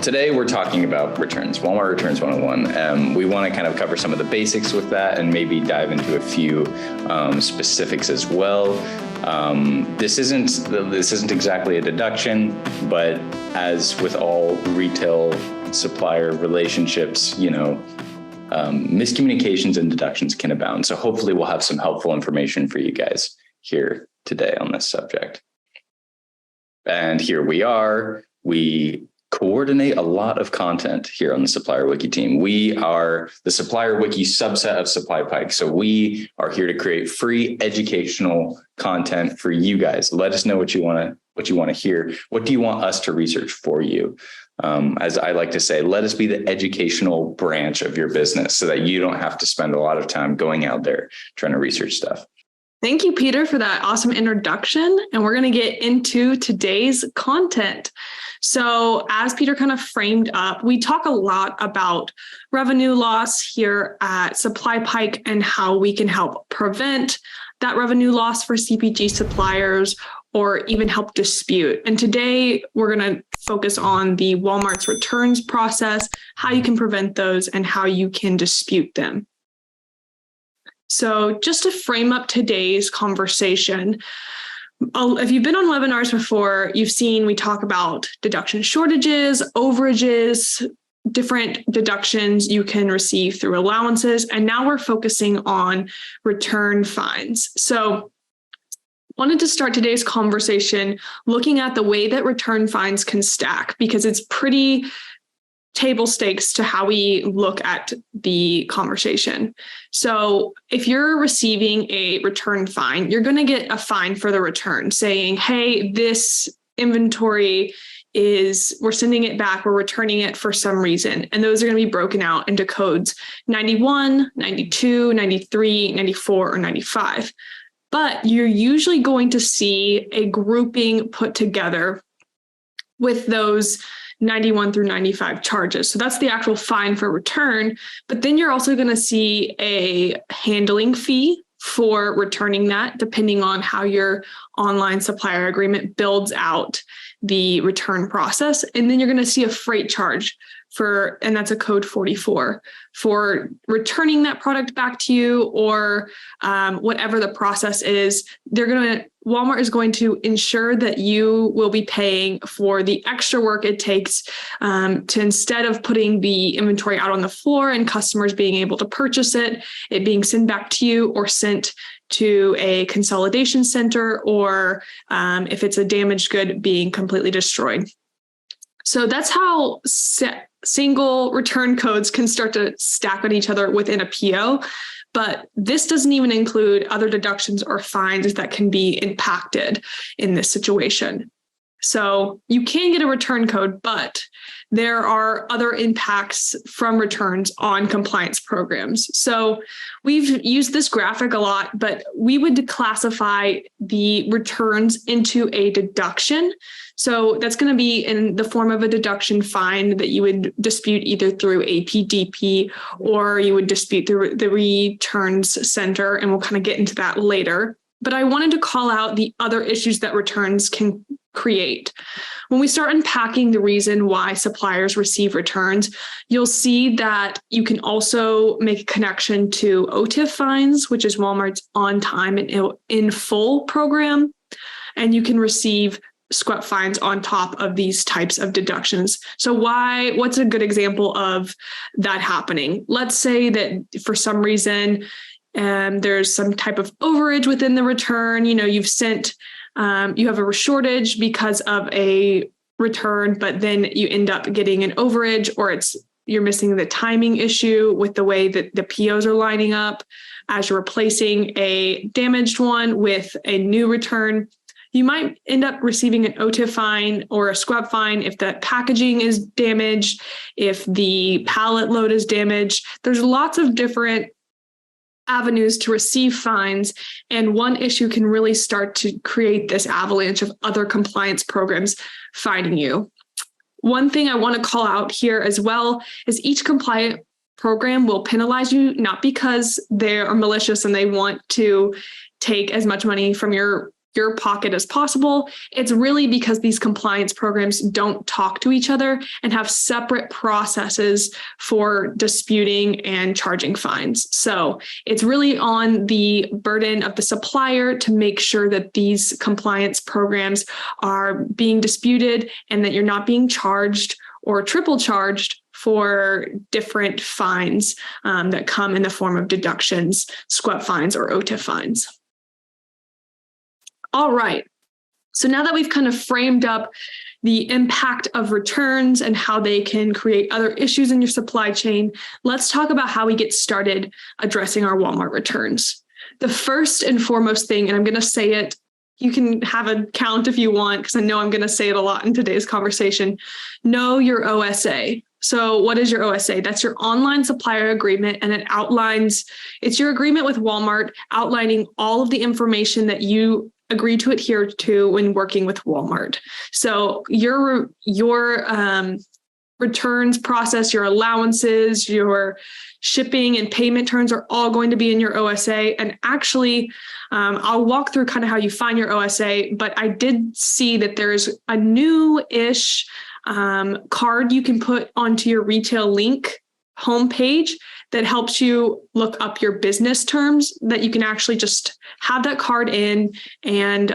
today we're talking about returns, Walmart Returns 101. We want to kind of cover some of the basics with that and maybe dive into a few specifics as well. This isn't exactly a deduction, but as with all retail supplier relationships, miscommunications and deductions can abound. So hopefully we'll have some helpful information for you guys here today on this subject. And here we are. We coordinate a lot of content here on the Supplier Wiki team. We are the Supplier Wiki subset of SupplyPike. So we are here to create free educational content for you guys. Let us know what you want to hear. What do you want us to research for you? As I like to say, let us be the educational branch of your business so that you don't have to spend a lot of time going out there trying to research stuff. Thank you, Peter, for that awesome introduction. And we're going to get into today's content. So as Peter kind of framed up, we talk a lot about revenue loss here at SupplyPike and how we can help prevent that revenue loss for CPG suppliers or even help dispute. And today we're going to focus on the Walmart's returns process, how you can prevent those and how you can dispute them. So just to frame up today's conversation, if you've been on webinars before, you've seen we talk about deduction shortages, overages, different deductions you can receive through allowances. And now we're focusing on return fines. So wanted to start today's conversation looking at the way that return fines can stack, because it's pretty table stakes to how we look at the conversation. So if you're receiving a return fine, you're going to get a fine for the return saying, hey, this inventory we're sending it back, we're returning it for some reason. And those are going to be broken out into codes 91, 92, 93, 94, or 95. But you're usually going to see a grouping put together with those 91 through 95 charges. So that's the actual fine for return. But then you're also going to see a handling fee for returning that, depending on how your online supplier agreement builds out the return process. And then you're going to see a freight charge and that's a code 44 for returning that product back to you, or whatever the process is. Walmart is going to ensure that you will be paying for the extra work it takes to, instead of putting the inventory out on the floor and customers being able to purchase it being sent back to you or sent to a consolidation center, or if it's a damaged good, being completely destroyed. So that's how single return codes can start to stack on each other within a PO. But this doesn't even include other deductions or fines that can be impacted in this situation. So you can get a return code, but there are other impacts from returns on compliance programs. So we've used this graphic a lot, but we would classify the returns into a deduction. So that's going to be in the form of a deduction fine that you would dispute either through APDP or you would dispute through the returns center. And we'll kind of get into that later. But I wanted to call out the other issues that returns can create. When we start unpacking the reason why suppliers receive returns, you'll see that you can also make a connection to OTIF fines, which is Walmart's on time and in full program. And you can receive SQUEP fines on top of these types of deductions. So what's a good example of that happening? Let's say that for some reason, there's some type of overage within the return. You've sent, you have a shortage because of a return, but then you end up getting an overage, or you're missing the timing issue with the way that the POs are lining up as you're replacing a damaged one with a new return. You might end up receiving an OTIF fine or a SQUEP fine if the packaging is damaged, if the pallet load is damaged. There's lots of different avenues to receive fines, and one issue can really start to create this avalanche of other compliance programs fining you. One thing I want to call out here as well is each compliant program will penalize you, not because they are malicious and they want to take as much money from your your pocket as possible. It's really because these compliance programs don't talk to each other and have separate processes for disputing and charging fines. So it's really on the burden of the supplier to make sure that these compliance programs are being disputed and that you're not being charged or triple charged for different fines that come in the form of deductions, SQUEP fines, or OTIF fines. All right. So now that we've kind of framed up the impact of returns and how they can create other issues in your supply chain, let's talk about how we get started addressing our Walmart returns. The first and foremost thing, and I'm going to say it, you can have a count if you want, because I know I'm going to say it a lot in today's conversation. Know your OSA. So what is your OSA? That's your online supplier agreement, and it's your agreement with Walmart outlining all of the information that you agree to adhere to when working with Walmart. So your returns process, your allowances, your shipping and payment terms are all going to be in your OSA. And actually, I'll walk through kind of how you find your OSA, but I did see that there's a new-ish card you can put onto your retail link homepage that helps you look up your business terms, that you can actually just have that card in, and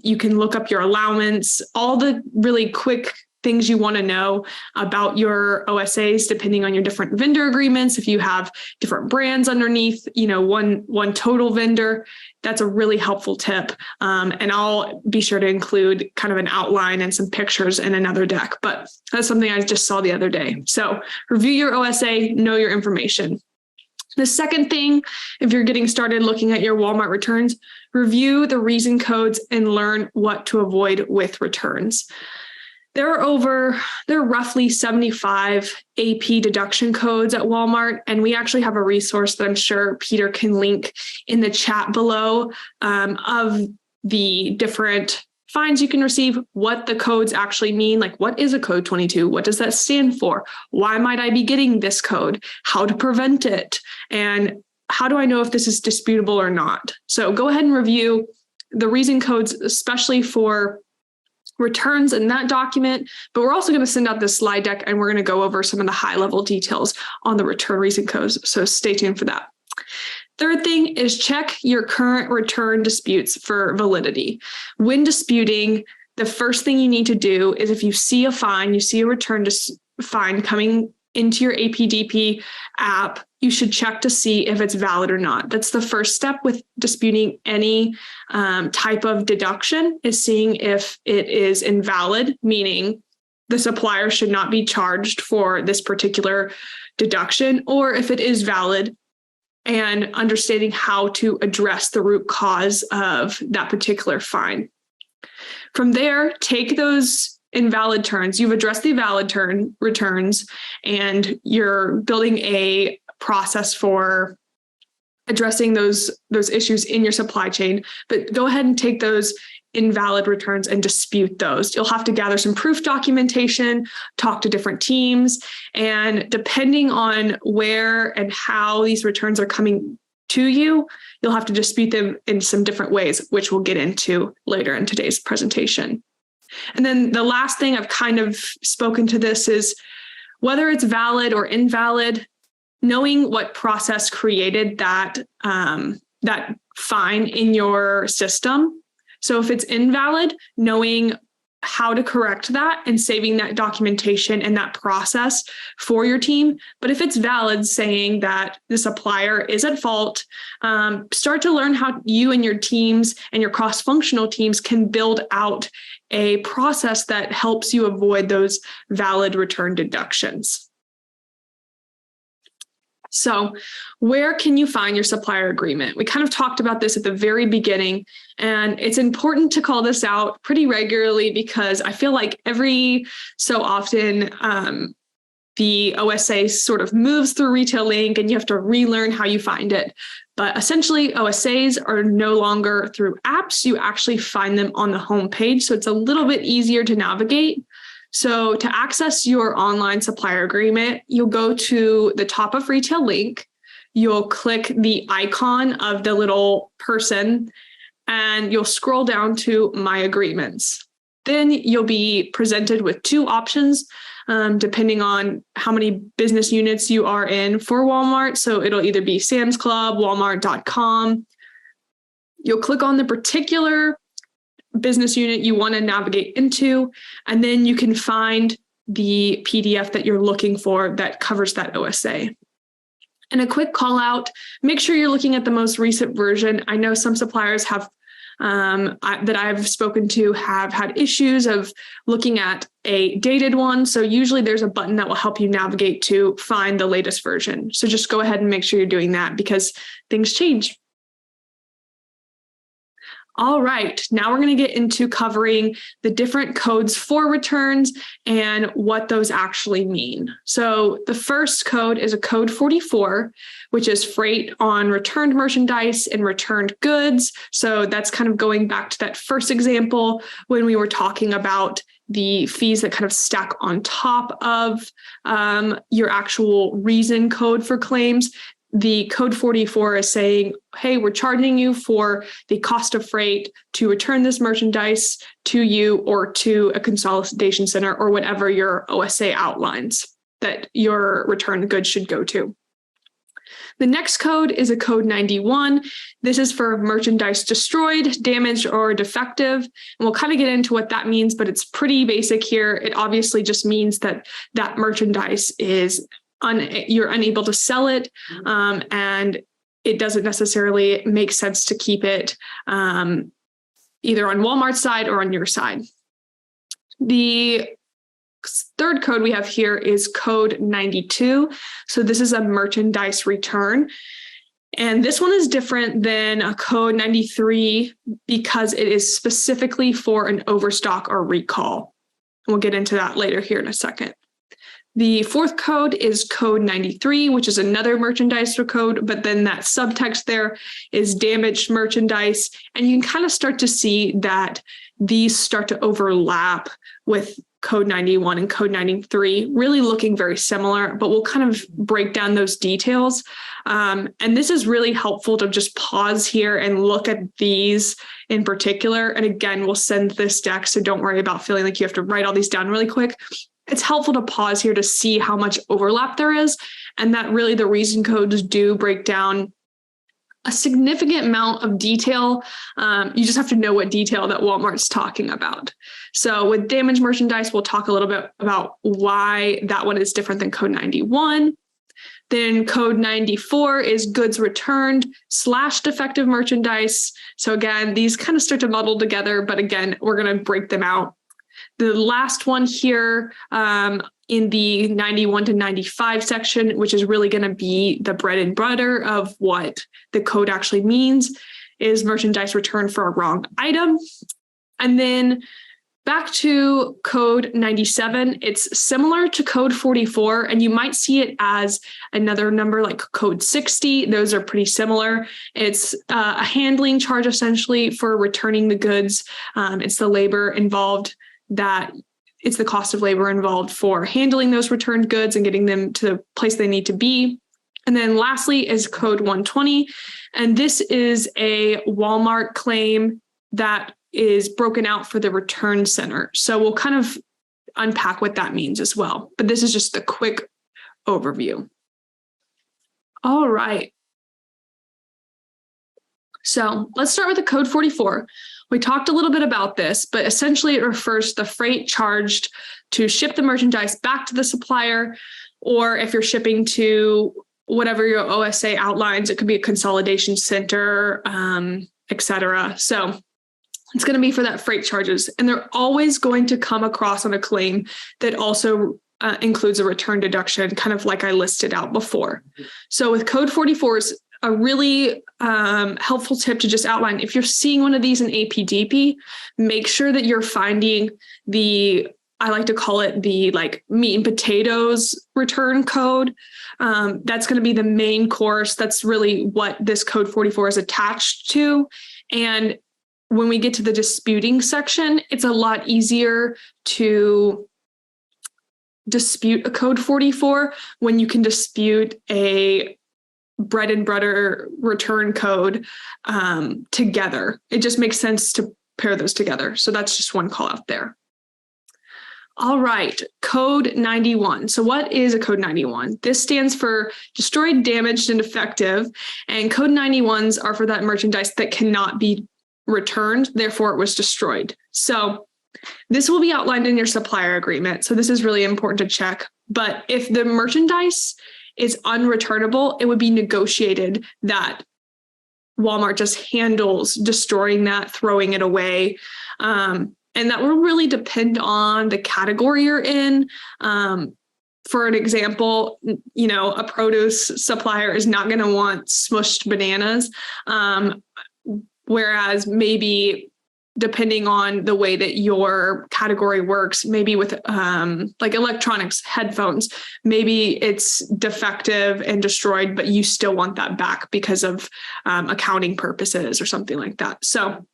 you can look up your allowance, all the really quick things you want to know about your OSAs, depending on your different vendor agreements. If you have different brands underneath, one total vendor, that's a really helpful tip. And I'll be sure to include kind of an outline and some pictures in another deck, but that's something I just saw the other day. So review your OSA, know your information. The second thing, if you're getting started looking at your Walmart returns, review the reason codes and learn what to avoid with returns. There are roughly 75 AP deduction codes at Walmart, and we actually have a resource that I'm sure Peter can link in the chat below of the different fines you can receive, what the codes actually mean, like what is a code 22? What does that stand for? Why might I be getting this code? How to prevent it? And how do I know if this is disputable or not? So go ahead and review the reason codes, especially for returns in that document, but we're also going to send out this slide deck and we're going to go over some of the high level details on the return reason codes. So stay tuned for that. Third thing is check your current return disputes for validity. When disputing, the first thing you need to do is if you see a fine, you see a return fine coming into your APDP app, you should check to see if it's valid or not. That's the first step with disputing any type of deduction, is seeing if it is invalid, meaning the supplier should not be charged for this particular deduction, or if it is valid, and understanding how to address the root cause of that particular fine. From there, take those invalid returns. You've addressed the valid returns, and you're building a process for addressing those issues in your supply chain. But go ahead and take those invalid returns and dispute those. You'll have to gather some proof documentation, talk to different teams, and depending on where and how these returns are coming to you, you'll have to dispute them in some different ways, which we'll get into later in today's presentation. And then the last thing, I've kind of spoken to this, is whether it's valid or invalid, knowing what process created that fine in your system. So if it's invalid, knowing how to correct that and saving that documentation and that process for your team. But if it's valid, saying that the supplier is at fault, start to learn how you and your teams and your cross-functional teams can build out a process that helps you avoid those valid return deductions. So where can you find your supplier agreement? We kind of talked about this at the very beginning, and it's important to call this out pretty regularly because I feel like every so often the OSA sort of moves through Retail Link and you have to relearn how you find it. But essentially, OSAs are no longer through apps. You actually find them on the homepage. So it's a little bit easier to navigate. So to access your online supplier agreement, you'll go to the top of Retail Link. You'll click the icon of the little person and you'll scroll down to My Agreements. Then you'll be presented with two options, depending on how many business units you are in for Walmart. So it'll either be Sam's Club, Walmart.com. You'll click on the particular business unit you want to navigate into, and then you can find the PDF that you're looking for that covers that OSA. And a quick call out, make sure you're looking at the most recent version. I know some suppliers have that I've spoken to have had issues of looking at a dated one. So usually there's a button that will help you navigate to find the latest version. So just go ahead and make sure you're doing that because things change. All right, now we're going to get into covering the different codes for returns and what those actually mean. So the first code is a code 44, which is freight on returned merchandise and returned goods. So that's kind of going back to that first example when we were talking about the fees that kind of stack on top of your actual reason code for claims. The code 44 is saying, hey, we're charging you for the cost of freight to return this merchandise to you or to a consolidation center or whatever your OSA outlines that your returned goods should go to. The next code is a code 91. This is for merchandise destroyed, damaged, or defective. And we'll kind of get into what that means, but it's pretty basic here. It obviously just means that that merchandise is you're unable to sell it, and it doesn't necessarily make sense to keep it either on Walmart's side or on your side. The third code we have here is code 92. So this is a merchandise return. And this one is different than a code 93 because it is specifically for an overstock or recall. And we'll get into that later here in a second. The fourth code is code 93, which is another merchandise code, but then that subtext there is damaged merchandise. And you can kind of start to see that these start to overlap with code 91 and code 93, really looking very similar, but we'll kind of break down those details. And this is really helpful to just pause here and look at these in particular. And again, we'll send this deck, so don't worry about feeling like you have to write all these down really quick. It's helpful to pause here to see how much overlap there is, and that really the reason codes do break down a significant amount of detail. You just have to know what detail that Walmart's talking about. So with damaged merchandise, we'll talk a little bit about why that one is different than code 91. Then code 94 is goods returned / defective merchandise. So again, these kind of start to muddle together, but again, we're going to break them out. The last one here in the 91 to 95 section, which is really going to be the bread and butter of what the code actually means, is merchandise returned for a wrong item. And then back to code 97, it's similar to code 44, and you might see it as another number like code 60. Those are pretty similar. It's a handling charge essentially for returning the goods. It's the labor involved. That it's the cost of labor involved for handling those returned goods and getting them to the place they need to be. And then lastly is code 120. And this is a Walmart claim that is broken out for the return center. So we'll kind of unpack what that means as well. But this is just a quick overview. All right. So let's start with the code 44. We talked a little bit about this, but essentially it refers to the freight charged to ship the merchandise back to the supplier, or if you're shipping to whatever your OSA outlines, it could be a consolidation center, et cetera. So it's going to be for that freight charges. And they're always going to come across on a claim that also includes a return deduction, kind of like I listed out before. So with code 44 is a really helpful tip to just outline. If you're seeing one of these in APDP, make sure that you're finding I like to call it the like meat and potatoes return code. That's going to be the main course. That's really what this code 44 is attached to. And when we get to the disputing section, it's a lot easier to dispute a code 44 when you can dispute a bread and butter return code together. It just makes sense to pair those together. So that's just one call out there. All right, code 91. So what is a code 91? This stands for destroyed, damaged, and defective. And code 91s are for that merchandise that cannot be returned, therefore it was destroyed. So this will be outlined in your supplier agreement. So this is really important to check. But if the merchandise is unreturnable, it would be negotiated that Walmart just handles destroying that, throwing it away. And that will really depend on the category you're in. For an example, a produce supplier is not going to want smushed bananas. Whereas maybe depending on the way that your category works, maybe with like electronics, headphones, maybe it's defective and destroyed, but you still want that back because of accounting purposes or something like that. So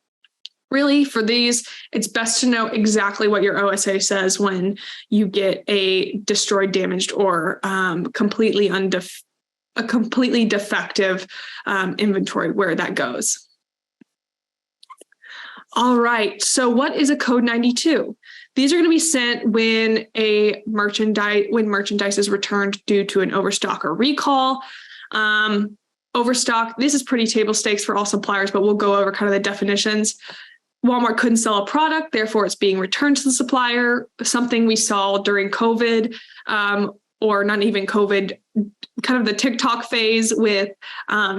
really, for these, it's best to know exactly what your OSA says when you get a destroyed, damaged, or completely defective inventory, where that goes. All right. So what is a code 92? These are going to be sent when merchandise is returned due to an overstock or recall. Overstock, this is pretty table stakes for all suppliers, but we'll go over kind of the definitions. Walmart couldn't sell a product, therefore it's being returned to the supplier, something we saw during COVID, or not even COVID, kind of the TikTok phase with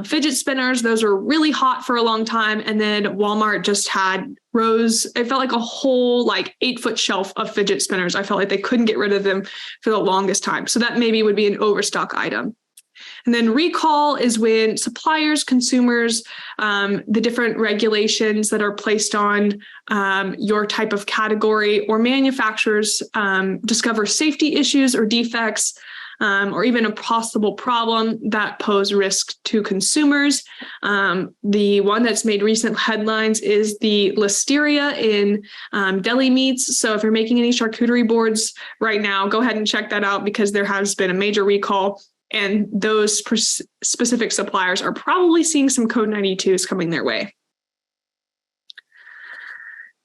fidget spinners. Those were really hot for a long time. And then Walmart just had it felt like a whole 8-foot shelf of fidget spinners. I felt like they couldn't get rid of them for the longest time. So that maybe would be an overstock item. And then recall is when suppliers, consumers, the different regulations that are placed on your type of category, or manufacturers discover safety issues or defects, or even a possible problem that pose risk to consumers. The one that's made recent headlines is the listeria in deli meats. So if you're making any charcuterie boards right now, go ahead and check that out, because there has been a major recall. And those specific suppliers are probably seeing some code 92s coming their way.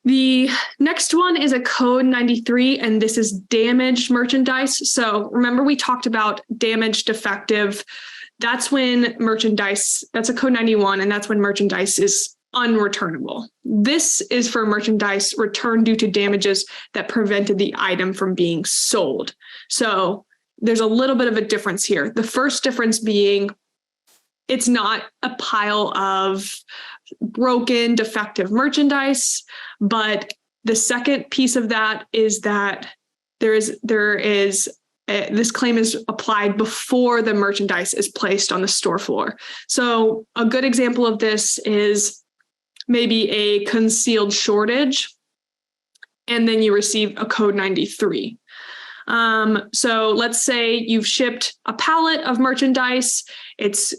The next one is a code 93, and this is damaged merchandise. So remember, we talked about damaged, defective. That's when that's a code 91, and that's when merchandise is unreturnable. This is for merchandise returned due to damages that prevented the item from being sold. So there's a little bit of a difference here. The first difference being it's not a pile of broken, defective merchandise, but the second piece of that is that this claim is applied before the merchandise is placed on the store floor. So a good example of this is maybe a concealed shortage, and then you receive a code 93. So let's say you've shipped a pallet of merchandise.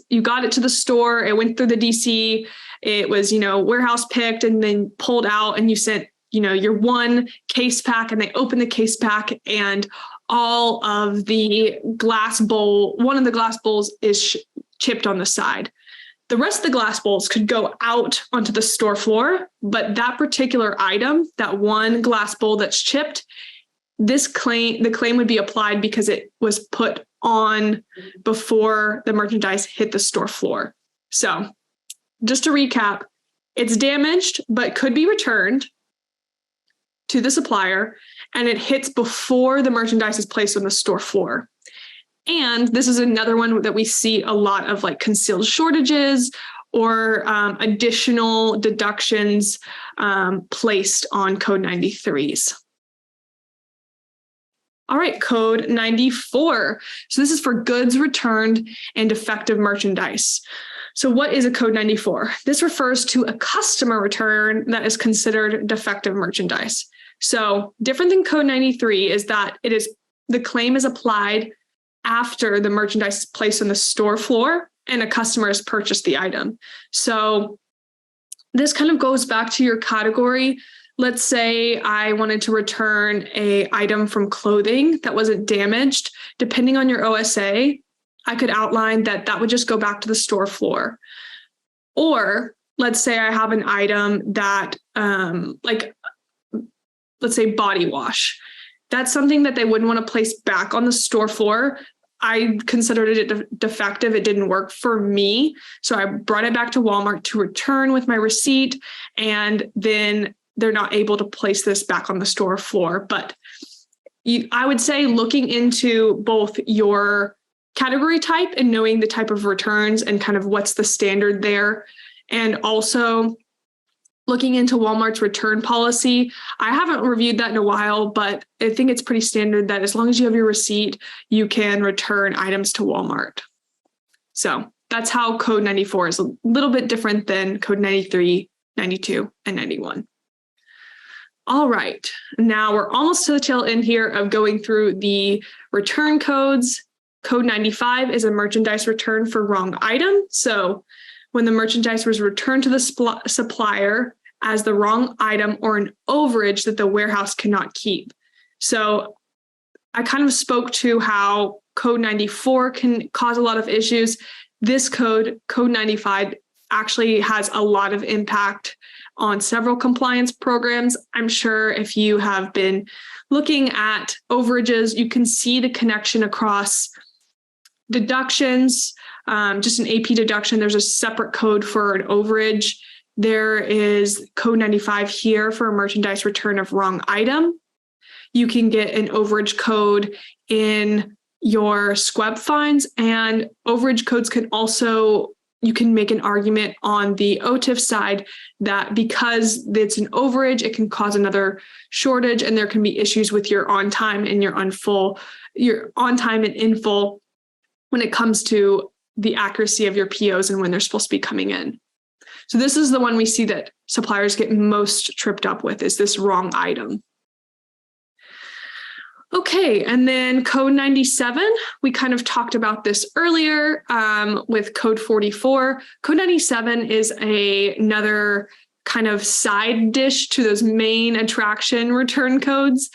You got it to the store. It went through the DC. It was, warehouse picked and then pulled out, and you sent, your one case pack, and they opened the case pack, and all of the one of the glass bowls is chipped on the side. The rest of the glass bowls could go out onto the store floor, but that particular item, that one glass bowl that's chipped, the claim would be applied because it was put on before the merchandise hit the store floor. So just to recap, it's damaged, but could be returned to the supplier, and it hits before the merchandise is placed on the store floor. And this is another one that we see a lot of, concealed shortages or additional deductions placed on code 93s. All right, code 94. So this is for goods returned and defective merchandise. So what is a code 94? This refers to a customer return that is considered defective merchandise. So different than code 93 is that the claim is applied after the merchandise is placed on the store floor and a customer has purchased the item. So this kind of goes back to your category. Let's say I wanted to return an item from clothing that wasn't damaged. Depending on your OSA, I could outline that would just go back to the store floor. Or let's say I have an item that, let's say body wash. That's something that they wouldn't want to place back on the store floor. I considered it defective. It didn't work for me. So I brought it back to Walmart to return with my receipt, and then they're not able to place this back on the store floor. But I would say looking into both your category type and knowing the type of returns and kind of what's the standard there, and also looking into Walmart's return policy. I haven't reviewed that in a while, but I think it's pretty standard that as long as you have your receipt, you can return items to Walmart. So that's how Code 94 is a little bit different than Code 93, 92, and 91. All right, now we're almost to the tail end here of going through the return codes. Code 95 is a merchandise return for wrong item. So when the merchandise was returned to the supplier as the wrong item or an overage that the warehouse cannot keep. So I kind of spoke to how Code 94 can cause a lot of issues. This code, Code 95, actually has a lot of impact on several compliance programs. I'm sure if you have been looking at overages, you can see the connection across deductions. Just an AP deduction, there's a separate code for an overage. There is Code 95 here for a merchandise return of wrong item. You can get an overage code in your SQUEB fines, and overage codes can also, you can make an argument on the OTIF side that because it's an overage, it can cause another shortage, and there can be issues with your on time and your on time and in full when it comes to the accuracy of your POs and when they're supposed to be coming in. So this is the one we see that suppliers get most tripped up with, is this wrong item. Okay, and then Code 97, we kind of talked about this earlier with Code 44. Code 97 is another kind of side dish to those main attraction return codes.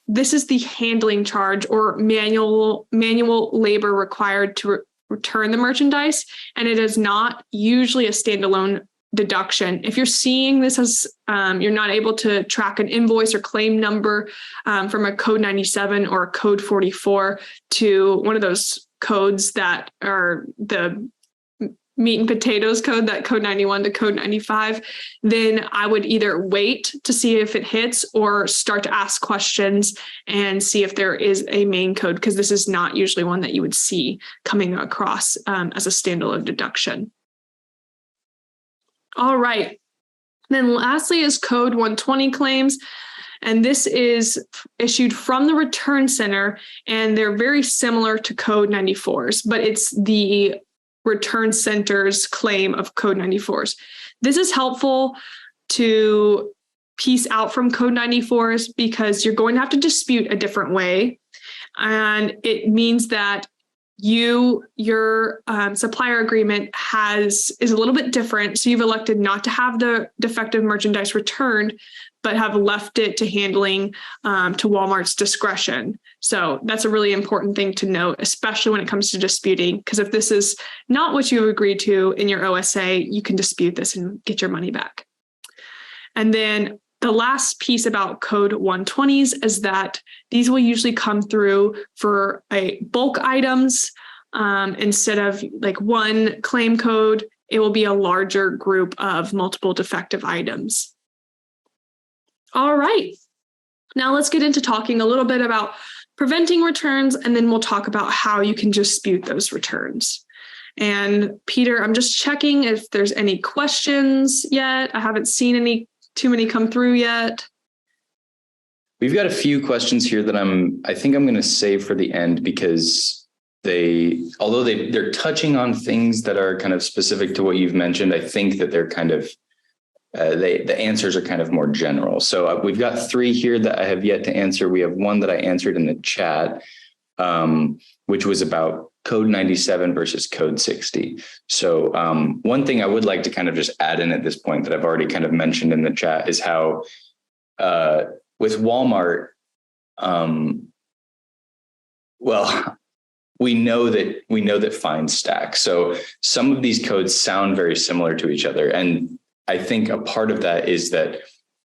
This is the handling charge or manual labor required to return the merchandise, and it is not usually a standalone deduction. If you're seeing this as you're not able to track an invoice or claim number from a Code 97 or a Code 44 to one of those codes that are the meat and potatoes code, that Code 91 to Code 95, then I would either wait to see if it hits or start to ask questions and see if there is a main code, because this is not usually one that you would see coming across as a standalone deduction. All right. Then lastly is Code 120 claims. And this is issued from the return center, and they're very similar to Code 94's, but it's the return center's claim of Code 94's. This is helpful to piece out from Code 94's because you're going to have to dispute a different way. And it means that your supplier agreement is a little bit different. So you've elected not to have the defective merchandise returned, but have left it to handling to Walmart's discretion. So that's a really important thing to note, especially when it comes to disputing, because if this is not what you agreed to in your OSA, you can dispute this and get your money back. And then the last piece about Code 120s is that these will usually come through for bulk items. Instead of like one claim code, it will be a larger group of multiple defective items. All right. Now let's get into talking a little bit about preventing returns, and then we'll talk about how you can dispute those returns. And Peter, I'm just checking if there's any questions yet. I haven't seen too many come through yet. We've got a few questions here that I think I'm going to save for the end, because although they're touching on things that are kind of specific to what you've mentioned, I think that they're kind of the answers are kind of more general. So we've got 3 here that I have yet to answer. We have one that I answered in the chat, which was about Code 97 versus Code 60. So one thing I would like to kind of just add in at this point that I've already kind of mentioned in the chat is how with Walmart, we know that fines stack. So some of these codes sound very similar to each other. And I think a part of that is that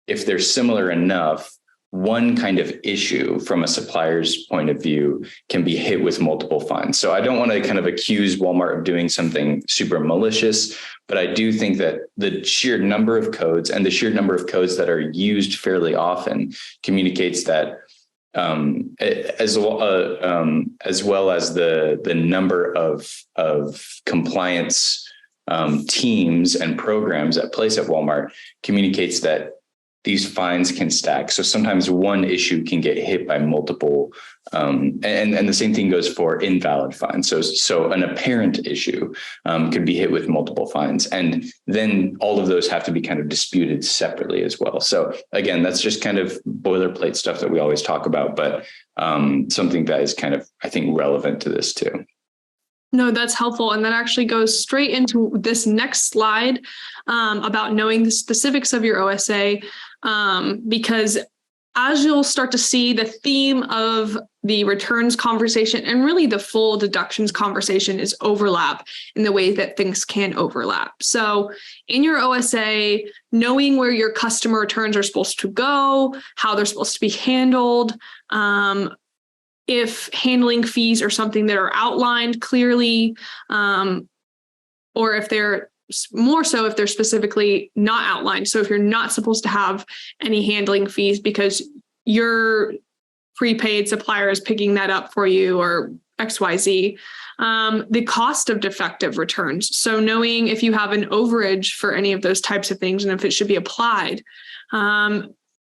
if they're similar enough, one kind of issue from a supplier's point of view can be hit with multiple fines. So I don't want to kind of accuse Walmart of doing something super malicious, but I do think that the sheer number of codes and the sheer number of codes that are used fairly often communicates that as well as the number of compliance teams and programs at place at Walmart communicates that these fines can stack. So sometimes one issue can get hit by multiple, and the same thing goes for invalid fines. So an apparent issue could be hit with multiple fines, and then all of those have to be kind of disputed separately as well. So again, that's just kind of boilerplate stuff that we always talk about, but something that is kind of, I think, relevant to this too. No, that's helpful. And that actually goes straight into this next slide about knowing the specifics of your OSA, because as you'll start to see, the theme of the returns conversation and really the full deductions conversation is overlap in the way that things can overlap. So in your OSA, knowing where your customer returns are supposed to go, how they're supposed to be handled, if handling fees are something that are outlined clearly, or if they're more so if they're specifically not outlined. So if you're not supposed to have any handling fees because your prepaid supplier is picking that up for you or XYZ, the cost of defective returns. So knowing if you have an overage for any of those types of things and if it should be applied,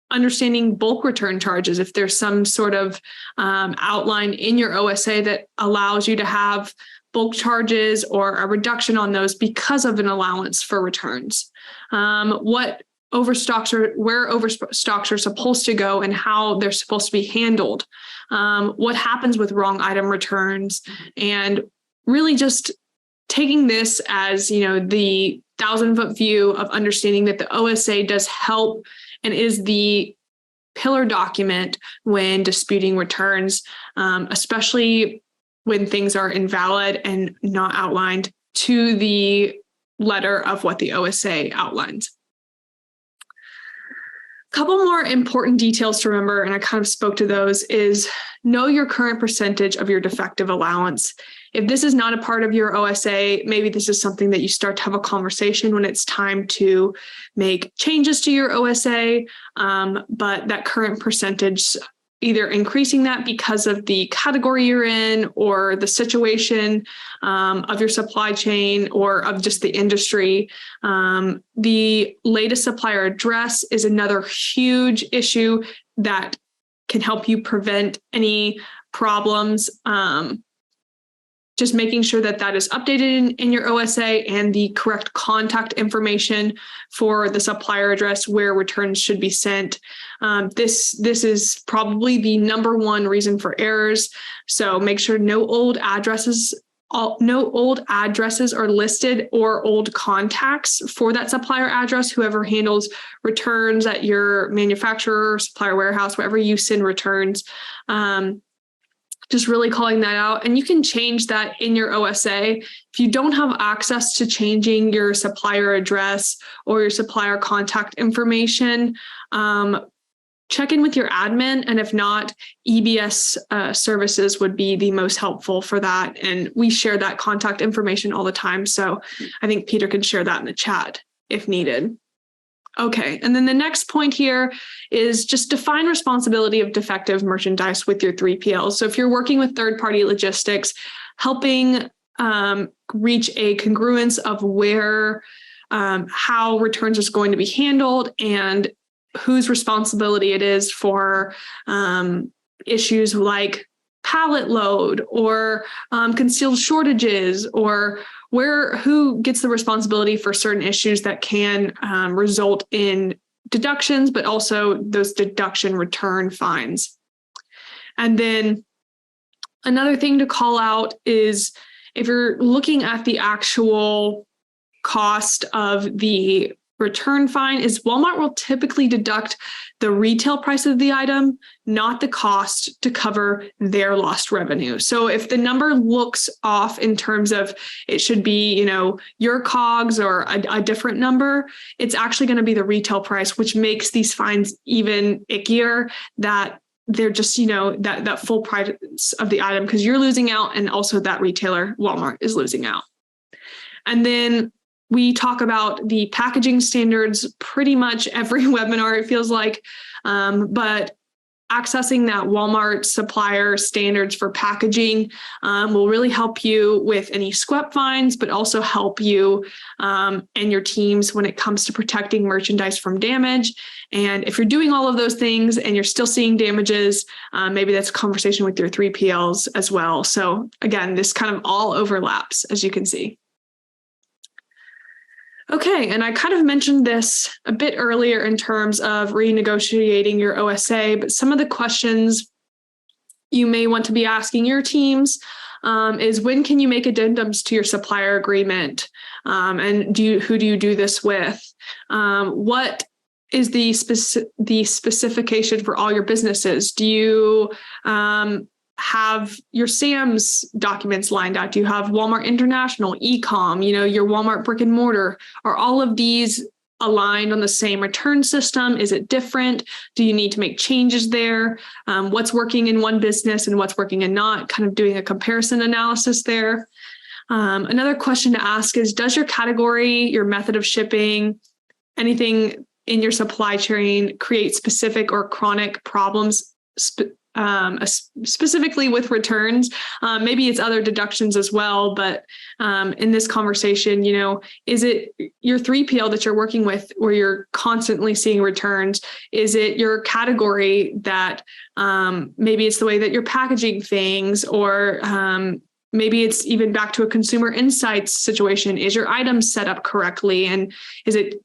understanding bulk return charges, if there's some sort of outline in your OSA that allows you to have bulk charges or a reduction on those because of an allowance for returns. What overstocks are, where overstocks are supposed to go and how they're supposed to be handled. What happens with wrong item returns, and really just taking this as, the 1,000-foot view of understanding that the OSA does help and is the pillar document when disputing returns, especially when things are invalid and not outlined to the letter of what the OSA outlines. A couple more important details to remember, and I kind of spoke to those, is know your current percentage of your defective allowance. If this is not a part of your OSA, maybe this is something that you start to have a conversation when it's time to make changes to your OSA, but that current percentage, either increasing that because of the category you're in or the situation of your supply chain or of just the industry. The latest supplier address is another huge issue that can help you prevent any problems. Just making sure that that is updated in your OSA and the correct contact information for the supplier address where returns should be sent. This is probably the number one reason for errors. So make sure no old addresses are listed or old contacts for that supplier address, whoever handles returns at your manufacturer, supplier warehouse, wherever you send returns. Just really calling that out. And you can change that in your OSA. If you don't have access to changing your supplier address or your supplier contact information, check in with your admin. And if not, EBS services would be the most helpful for that. And we share that contact information all the time. So I think Peter can share that in the chat if needed. Okay, and then the next point here is just define responsibility of defective merchandise with your 3PLs. So if you're working with third-party logistics, helping reach a congruence of where, how returns is going to be handled and whose responsibility it is for issues like pallet load or concealed shortages, or who gets the responsibility for certain issues that can result in deductions, but also those deduction return fines. And then another thing to call out is if you're looking at the actual cost of the return fine is Walmart will typically deduct the retail price of the item, not the cost, to cover their lost revenue. So if the number looks off in terms of it should be, your COGS or a different number, it's actually going to be the retail price, which makes these fines even ickier, that they're just, that full price of the item, because you're losing out and also that retailer, Walmart, is losing out. And then we talk about the packaging standards pretty much every webinar, it feels like, but accessing that Walmart supplier standards for packaging will really help you with any SQEP fines, but also help you and your teams when it comes to protecting merchandise from damage. And if you're doing all of those things and you're still seeing damages, maybe that's a conversation with your 3PLs as well. So again, this kind of all overlaps, as you can see. Okay, and I kind of mentioned this a bit earlier in terms of renegotiating your OSA, but some of the questions you may want to be asking your teams is, when can you make addendums to your supplier agreement? And who do you do this with? What is the specification for all your businesses? Do you have your SAMS documents lined out? Do you have Walmart International, e-com, your Walmart brick and mortar? Are all of these aligned on the same return system? Is it different? Do you need to make changes there? What's working in one business and what's working and not? Kind of doing a comparison analysis there. Another question to ask is, does your category, your method of shipping, anything in your supply chain create specific or chronic problems, specifically with returns? Maybe it's other deductions as well, but in this conversation, is it your 3PL that you're working with where you're constantly seeing returns? Is it your category that maybe it's the way that you're packaging things, or maybe it's even back to a consumer insights situation? Is your item set up correctly? And is it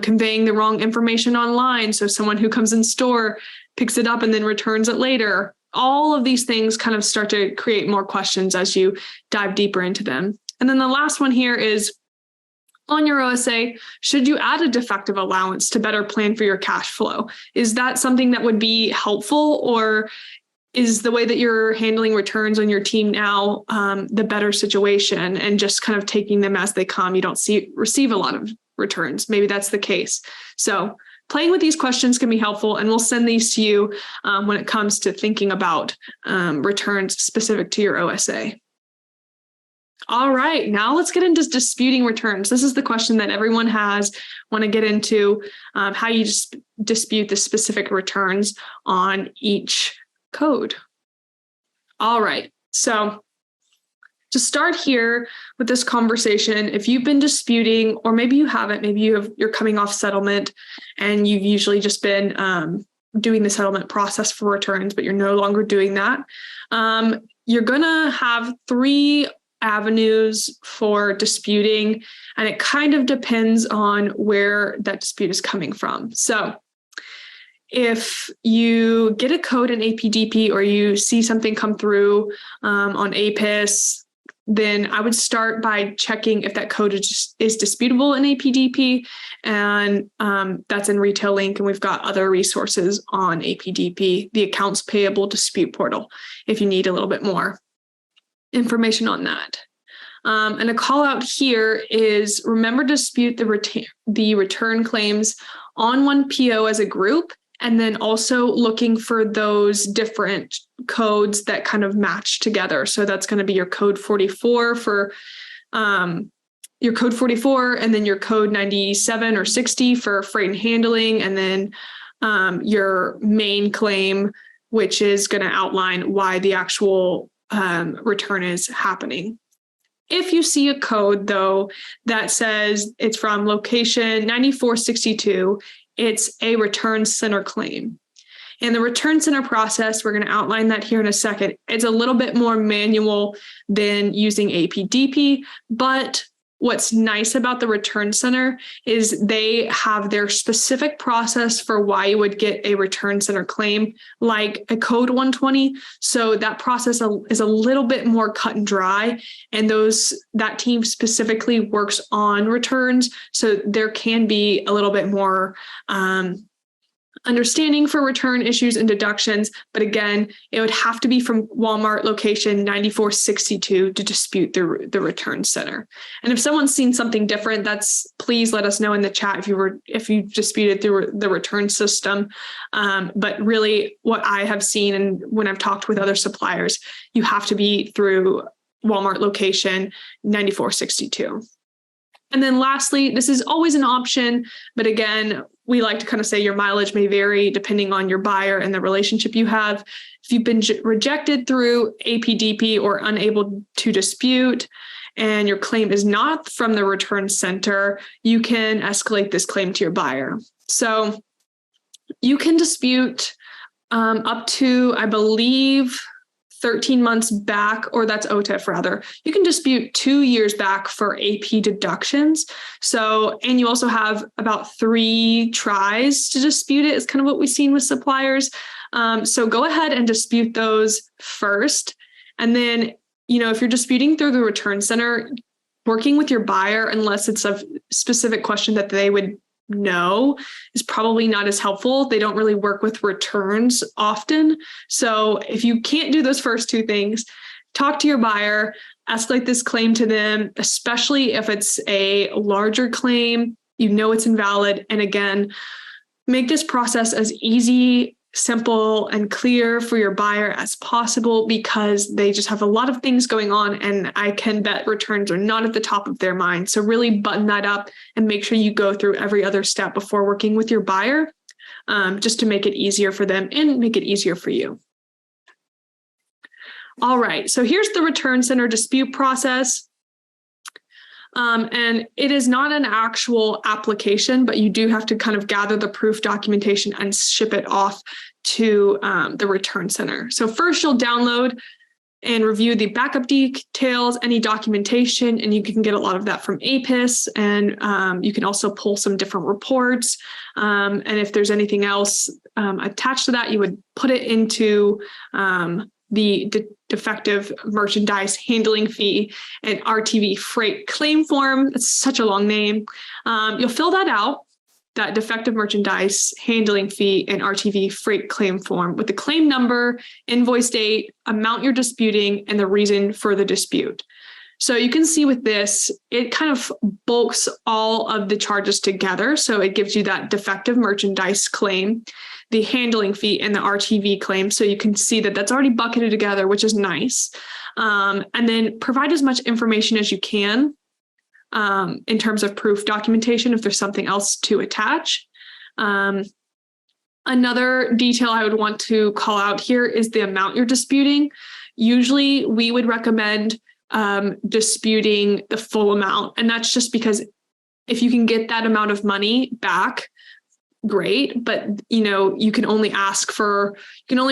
conveying the wrong information online? So someone who comes in store picks it up and then returns it later. All of these things kind of start to create more questions as you dive deeper into them. And then the last one here is, on your OSA, should you add a defective allowance to better plan for your cash flow? Is that something that would be helpful, or is the way that you're handling returns on your team now the better situation, and just kind of taking them as they come? You don't receive a lot of returns. Maybe that's the case. So playing with these questions can be helpful, and we'll send these to you when it comes to thinking about returns specific to your OSA. All right, now let's get into disputing returns. This is the question that everyone has, want to get into how you just dispute the specific returns on each code. All right, so to start here with this conversation, if you've been disputing, or maybe you haven't, maybe you're coming off settlement and you've usually just been doing the settlement process for returns, but you're no longer doing that, you're going to have 3 avenues for disputing, and it kind of depends on where that dispute is coming from. So if you get a code in APDP, or you see something come through on APIS, then I would start by checking if that code is disputable in APDP, and that's in Retail Link, and we've got other resources on APDP, the Accounts Payable Dispute Portal, if you need a little bit more information on that. And a call out here is, remember to dispute the return claims on one PO as a group, and then also looking for those different codes that kind of match together. So that's going to be your code 44 for your code 44, and then your code 97 or 60 for freight and handling, and then your main claim, which is going to outline why the actual return is happening. If you see a code, though, that says it's from location 9462, it's a return center claim. And the return center process, we're going to outline that here in a second. It's a little bit more manual than using APDP, but what's nice about the return center is they have their specific process for why you would get a return center claim, like a code 120. So that process is a little bit more cut and dry, and that team specifically works on returns. So there can be a little bit more understanding for return issues and deductions. But again, it would have to be from Walmart location 9462 to dispute the return center. And if someone's seen something different, please let us know in the chat if you disputed through the return system. But really what I have seen, and when I've talked with other suppliers, you have to be through Walmart location 9462. And then lastly, this is always an option, but again, we like to kind of say your mileage may vary depending on your buyer and the relationship you have. If you've been rejected through APDP or unable to dispute, and your claim is not from the return center, you can escalate this claim to your buyer. So you can dispute up to, I believe, 13 months back, or that's OTIF rather. You can dispute 2 years back for AP deductions. So, and you also have about 3 tries to dispute it, is kind of what we've seen with suppliers. So go ahead and dispute those first. And then, if you're disputing through the return center, working with your buyer, unless it's a specific question that they would know, is probably not as helpful. They don't really work with returns often. So if you can't do those first 2 things, talk to your buyer, escalate this claim to them, especially if it's a larger claim, it's invalid. And again, make this process as easy, simple, and clear for your buyer as possible, because they just have a lot of things going on, and I can bet returns are not at the top of their mind. So really button that up and make sure you go through every other step before working with your buyer, just to make it easier for them and make it easier for you. All right, so here's the return center dispute process. And it is not an actual application, but you do have to kind of gather the proof documentation and ship it off to the return center. So first you'll download and review the backup details, any documentation, and you can get a lot of that from APIS, and you can also pull some different reports. And if there's anything else attached to that, you would put it into the defective merchandise handling fee and RTV freight claim form. It's such a long name. You'll fill that out, that defective merchandise handling fee and RTV freight claim form, with the claim number, invoice date, amount you're disputing, and the reason for the dispute. So you can see with this, it kind of bulks all of the charges together. So it gives you that defective merchandise claim, the handling fee, and the RTV claim. So you can see that that's already bucketed together, which is nice. And then provide as much information as you can in terms of proof documentation if there's something else to attach. Another detail I would want to call out here is the amount you're disputing. Usually we would recommend disputing the full amount. And that's just because if you can get that amount of money back, great. But, you can only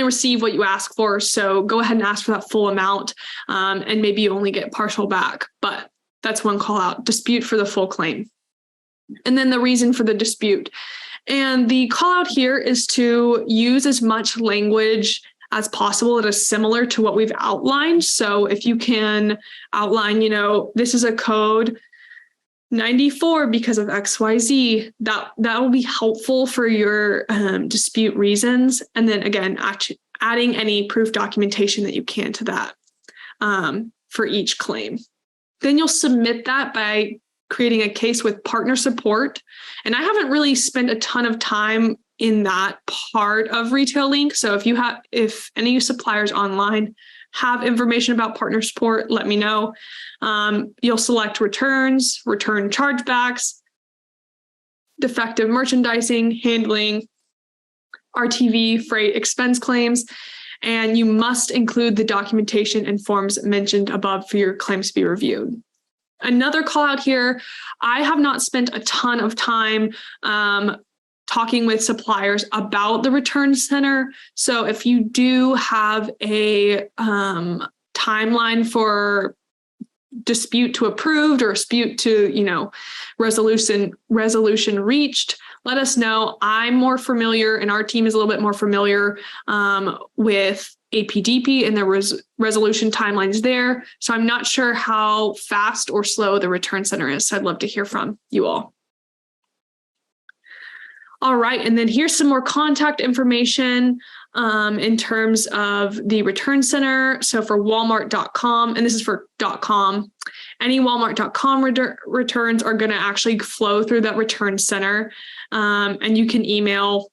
receive what you ask for. So go ahead and ask for that full amount. And maybe you only get partial back, but that's one call out: dispute for the full claim. And then the reason for the dispute. And the call out here is to use as much language as possible that is similar to what we've outlined. So if you can outline, this is a code 94 because of XYZ, that will be helpful for your dispute reasons. And then again, adding any proof documentation that you can to that for each claim. Then you'll submit that by creating a case with partner support. And I haven't really spent a ton of time in that part of Retail Link. So if any suppliers online have information about partner support, let me know. You'll select returns, return chargebacks, defective merchandising, handling, RTV, freight expense claims, and you must include the documentation and forms mentioned above for your claims to be reviewed. Another call out here, I have not spent a ton of time talking with suppliers about the return center. So if you do have a timeline for dispute to approved or dispute to, resolution reached, let us know. I'm more familiar, and our team is a little bit more familiar with APDP and the resolution timelines there. So I'm not sure how fast or slow the return center is. So I'd love to hear from you all. All right. And then here's some more contact information in terms of the return center. So for Walmart.com, and this is for .com, any Walmart.com returns are going to actually flow through that return center. And you can email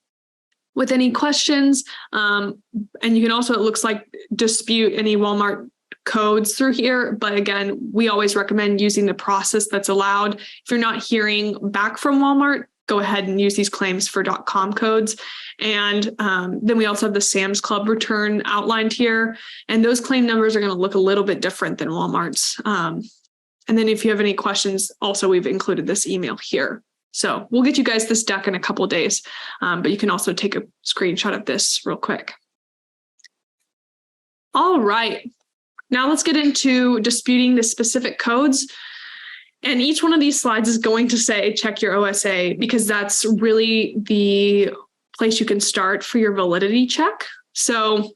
with any questions. And you can also, it looks like, dispute any Walmart codes through here. But again, we always recommend using the process that's allowed. If you're not hearing back from Walmart, go ahead and use these claims for .com codes. And then we also have the Sam's Club return outlined here. And those claim numbers are going to look a little bit different than Walmart's. And then if you have any questions, also we've included this email here. So we'll get you guys this deck in a couple of days, but you can also take a screenshot of this real quick. All right, now let's get into disputing the specific codes. And each one of these slides is going to say, check your OSA, because that's really the place you can start for your validity check. So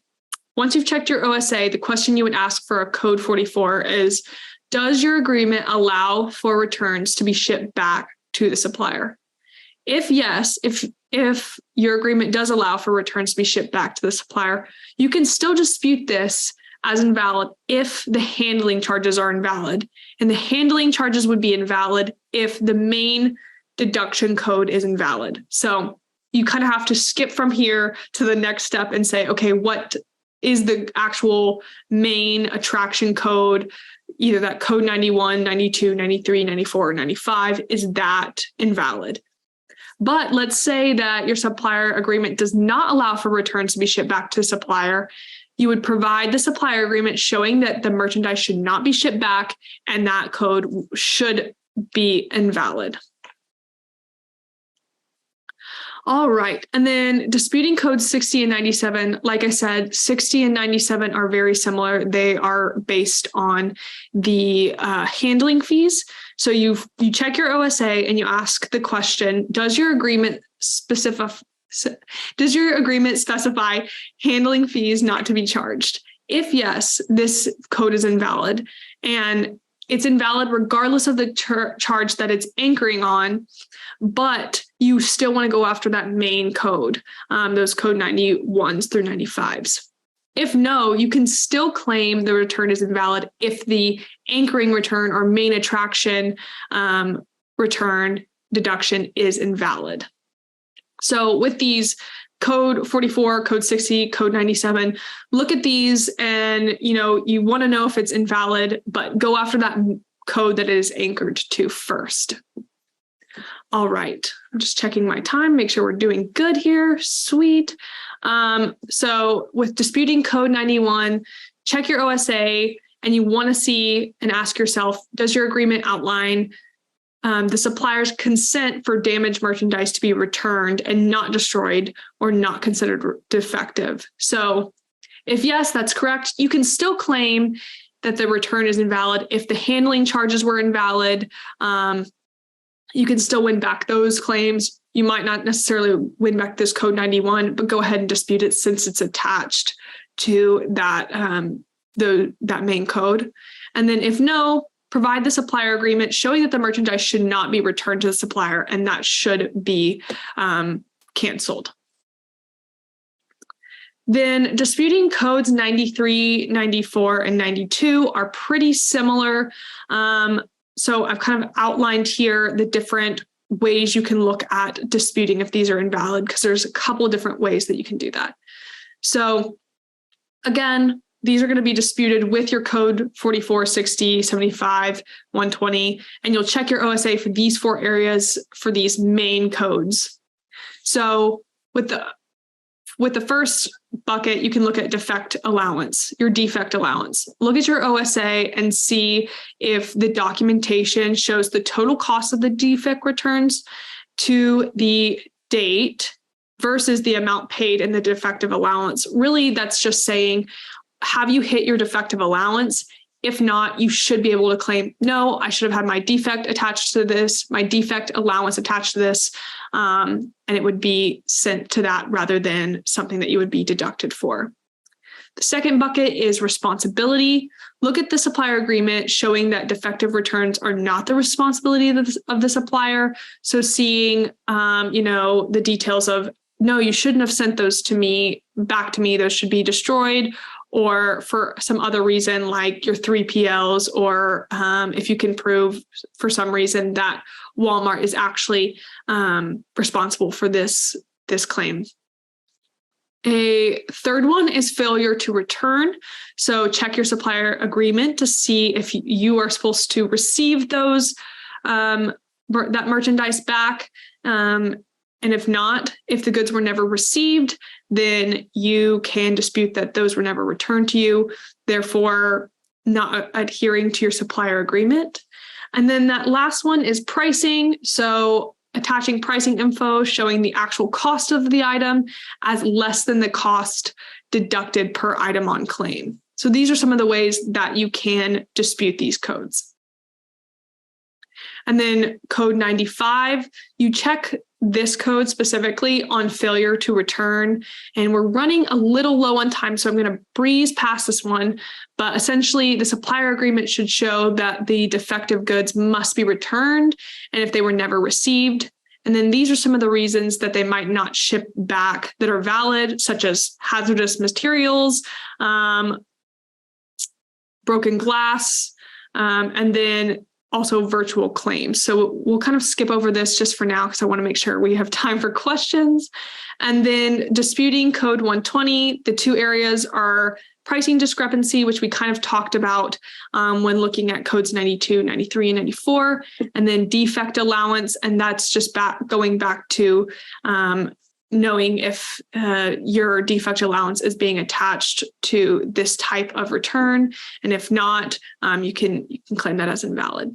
once you've checked your OSA, the question you would ask for a code 44 is, does your agreement allow for returns to be shipped back to the supplier? If yes, if your agreement does allow for returns to be shipped back to the supplier, you can still dispute this as invalid if the handling charges are invalid. And the handling charges would be invalid if the main deduction code is invalid. So you kind of have to skip from here to the next step and say, okay, what is the actual main attraction code? Either that code 91, 92, 93, 94, or 95, is that invalid? But let's say that your supplier agreement does not allow for returns to be shipped back to the supplier. You would provide the supplier agreement showing that the merchandise should not be shipped back and that code should be invalid. All right. And then disputing codes 60 and 97, like I said, 60 and 97 are very similar. They are based on the handling fees. So you check your OSA and you ask the question, does your agreement specify handling fees not to be charged? If yes, this code is invalid. And it's invalid regardless of the charge that it's anchoring on, but you still want to go after that main code, those code 91s through 95s. If no, you can still claim the return is invalid if the anchoring return or main attraction return deduction is invalid. So with these code 44, code 60, code 97, look at these and, you want to know if it's invalid, but go after that code that it is anchored to first. All right. I'm just checking my time, make sure we're doing good here. Sweet. So with disputing code 91, check your OSA and you want to see and ask yourself, does your agreement outline the supplier's consent for damaged merchandise to be returned and not destroyed or not considered defective? So if yes, that's correct, you can still claim that the return is invalid. If the handling charges were invalid, you can still win back those claims. You might not necessarily win back this code 91, but go ahead and dispute it since it's attached to that, that main code. And then if no, provide the supplier agreement showing that the merchandise should not be returned to the supplier and that should be canceled. Then disputing codes 93, 94, and 92 are pretty similar. So I've kind of outlined here the different ways you can look at disputing if these are invalid, because there's a couple of different ways that you can do that. So again, these are going to be disputed with your code 44, 60, 75, 120, and you'll check your OSA for these 4 areas for these main codes. So with the first bucket, you can look at defect allowance, your defect allowance. Look at your OSA and see if the documentation shows the total cost of the defect returns to the date versus the amount paid in the defective allowance. Really, that's just saying, have you hit your defective allowance? If not, you should be able to claim, no, I should have had my defect attached to this, my defect allowance attached to this, and it would be sent to that rather than something that you would be deducted for. The second bucket is responsibility. Look at the supplier agreement showing that defective returns are not the responsibility of the supplier. So seeing, the details of, no, you shouldn't have sent those back to me. Those should be destroyed, or for some other reason, like your 3PLs, or if you can prove for some reason that Walmart is actually responsible for this claim. A third one is failure to return. So check your supplier agreement to see if you are supposed to receive those, that merchandise back. And if not, if the goods were never received, then you can dispute that those were never returned to you, therefore not adhering to your supplier agreement. And then that last one is pricing. So attaching pricing info showing the actual cost of the item as less than the cost deducted per item on claim. So these are some of the ways that you can dispute these codes. And then code 95, you check this code specifically on failure to return. And we're running a little low on time, so I'm going to breeze past this one. But essentially, the supplier agreement should show that the defective goods must be returned, and if they were never received. And then these are some of the reasons that they might not ship back that are valid, such as hazardous materials, broken glass, and then also virtual claims. So we'll kind of skip over this just for now because I want to make sure we have time for questions. And then disputing code 120, the two areas are pricing discrepancy, which we kind of talked about when looking at codes 92, 93, and 94, and then defect allowance. And that's just going back to knowing if your defect allowance is being attached to this type of return. And if not, you can claim that as invalid.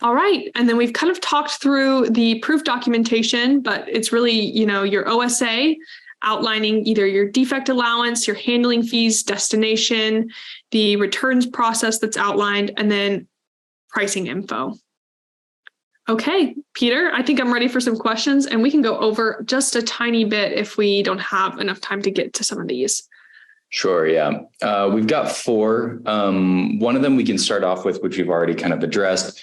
All right. And then we've kind of talked through the proof documentation, but it's really, your OSA outlining either your defect allowance, your handling fees, destination, the returns process that's outlined, and then pricing info. Okay, Peter, I think I'm ready for some questions, and we can go over just a tiny bit if we don't have enough time to get to some of these. Sure, yeah. We've got 4. One of them we can start off with, which we've already kind of addressed.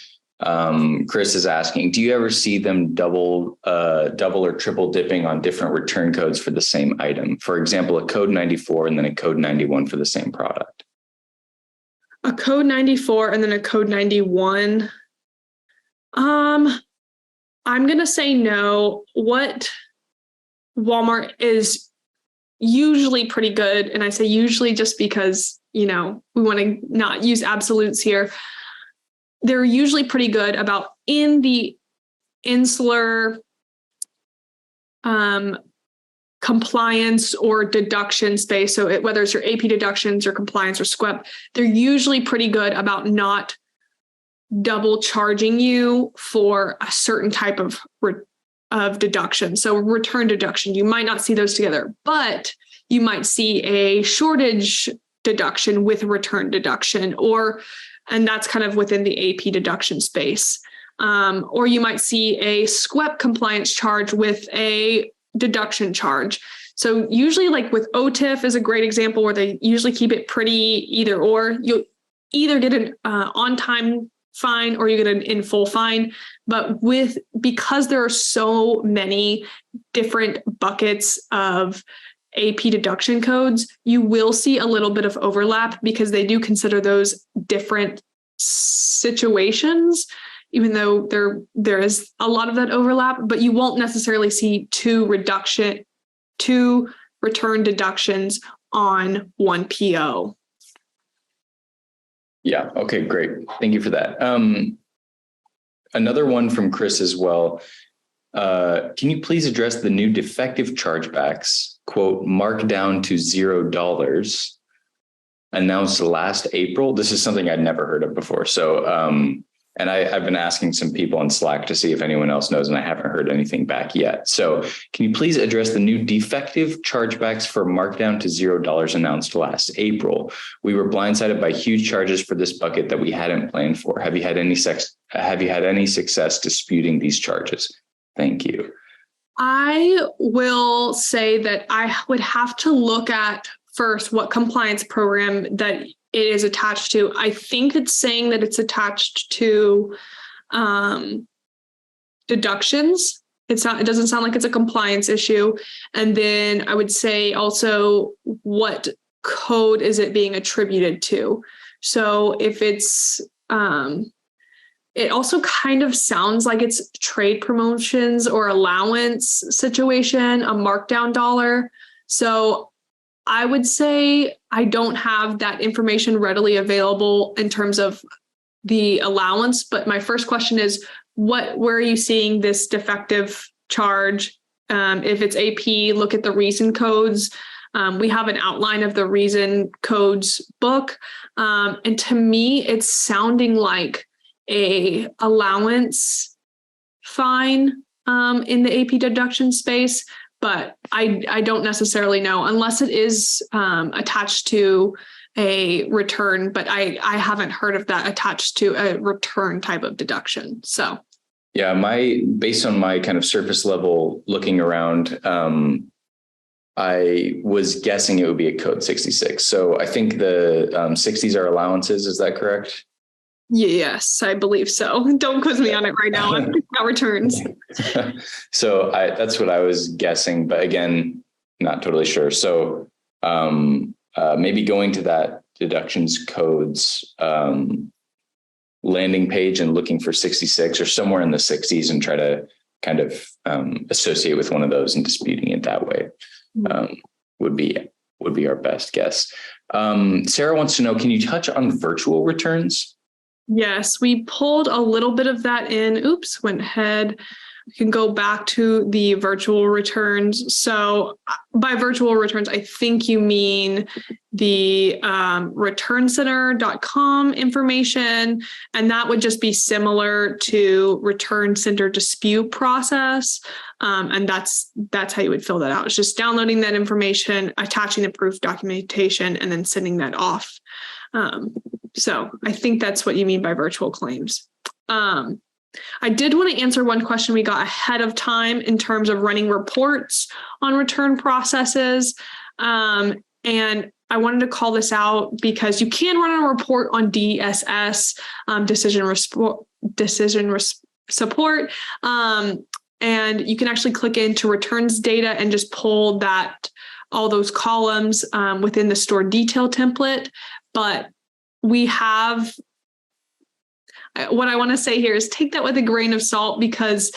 Chris is asking, do you ever see them double or triple dipping on different return codes for the same item? For example, a code 94 and then a code 91 for the same product. A code 94 and then a code 91. I'm going to say no. What Walmart is usually pretty good, and I say usually just because, we want to not use absolutes here. They're usually pretty good about in the insular compliance or deduction space. So whether it's your AP deductions or compliance or SQEP, they're usually pretty good about not double charging you for a certain type of deduction. So return deduction, you might not see those together, but you might see a shortage deduction with a return deduction, and that's kind of within the AP deduction space. Or you might see a SQEP compliance charge with a deduction charge. So usually like with OTIF is a great example where they usually keep it pretty either or. You'll either get an on-time fine or you get an in full fine. But because there are so many different buckets of AP deduction codes, you will see a little bit of overlap because they do consider those different situations, even though there is a lot of that overlap, but you won't necessarily see two return deductions on one PO. Yeah. Okay, great. Thank you for that. Another one from Chris as well. Can you please address the new defective chargebacks, quote, marked down to $0 announced last April? This is something I'd never heard of before. So And I've been asking some people on Slack to see if anyone else knows, and I haven't heard anything back yet. So can you please address the new defective chargebacks for markdown to $0 announced last April? We were blindsided by huge charges for this bucket that we hadn't planned for. Have you had any success disputing these charges? Thank you. I will say that I would have to look at first what compliance program that it is attached to. I think it's saying that it's attached to deductions. It doesn't sound like it's a compliance issue. And then I would say also what code is it being attributed to? So if it's it also kind of sounds like it's trade promotions or allowance situation, a markdown dollar. So I would say I don't have that information readily available in terms of the allowance. But my first question is, where are you seeing this defective charge? If it's AP, look at the reason codes. We have an outline of the reason codes book. And to me, it's sounding like a allowance fine in the AP deduction space, but I don't necessarily know unless it is attached to a return, but I haven't heard of that attached to a return type of deduction. So yeah, based on my kind of surface level looking around, I was guessing it would be a code 66. So I think the 60s are allowances. Is that correct? Yes, I believe so. Don't quiz me on it right now. I'm thinking about returns. So that's what I was guessing, but again, not totally sure. So maybe going to that deductions codes landing page and looking for 66 or somewhere in the 60s and try to kind of associate with one of those and disputing it that way would be our best guess. Sarah wants to know, can you touch on virtual returns? Yes, we pulled a little bit of that in. Oops, went ahead. We can go back to the virtual returns. So by virtual returns, I think you mean the returncenter.com information. And that would just be similar to return center dispute process. And that's how you would fill that out. It's just downloading that information, attaching the proof documentation, and then sending that off. So I think that's what you mean by virtual claims. I did want to answer one question we got ahead of time in terms of running reports on return processes. And I wanted to call this out because you can run a report on DSS, decision support. And you can actually click into returns data and just pull all those columns within the store detail template. But we have, what I want to say here is take that with a grain of salt, because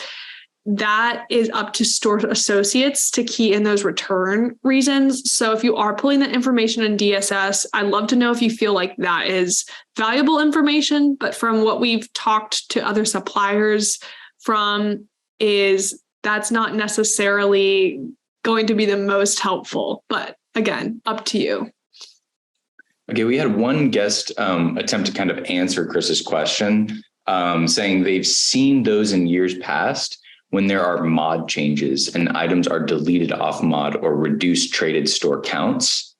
that is up to store associates to key in those return reasons. So if you are pulling that information in DSS, I'd love to know if you feel like that is valuable information. But from what we've talked to other suppliers from, is that's not necessarily going to be the most helpful. But again, up to you. Okay, we had one guest attempt to kind of answer Chris's question, saying they've seen those in years past when there are mod changes and items are deleted off mod or reduced traded store counts.